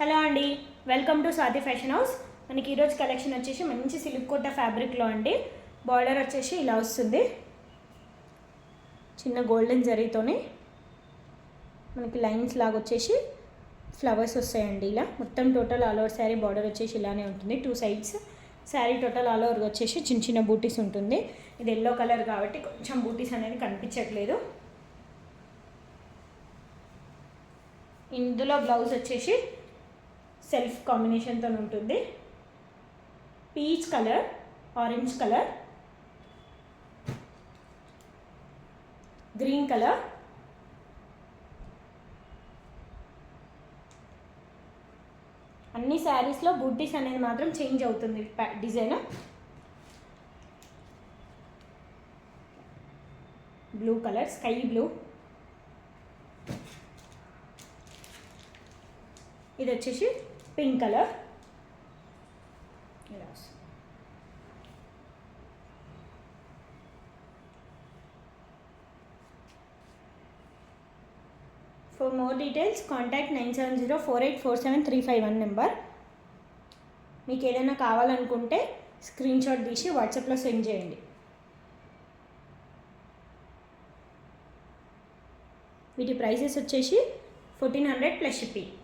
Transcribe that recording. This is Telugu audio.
హలో అండి, welcome to Swathi fashion house. మనకి ఈరోజు కలెక్షన్ వచ్చేసి మంచి సిల్క్ కోట ఫ్యాబ్రిక్లో అండి. బార్డర్ వచ్చేసి ఇలా వస్తుంది, చిన్న గోల్డెన్ జరీతోనే మనకి లైన్స్ లాగా వచ్చేసి ఫ్లవర్స్ వస్తాయండి. ఇలా మొత్తం total all over sari border వచ్చేసి ఇలానే ఉంటుంది. 2 sides sari total all over వచ్చేసి చిన్న చిన్న బూటీస్ ఉంటుంది. ఇది ఎల్లో కలర్ కాబట్టి కొంచెం బూటీస్ అనేది కనిపించట్లేదు. ఇందులో బ్లౌజ్ వచ్చేసి సెల్ఫ్ కాంబినేషన్తో ఉంటుంది. Peach colour, orange colour, green colour, అన్ని శారీస్లో బూటీస్ అనేది మాత్రం చేంజ్ అవుతుంది design. Blue colour, sky blue, ఇది వచ్చేసి పింక్ కలర్. ఇలా for more details contact 9704847351 number. మీకు ఏదైనా కావాలనుకుంటే స్క్రీన్ షాట్ తీసి వాట్సాప్లో సెండ్ చేయండి. వీటి ప్రైసెస్ వచ్చేసి 1400 ప్లస్ షిప్పింగ్.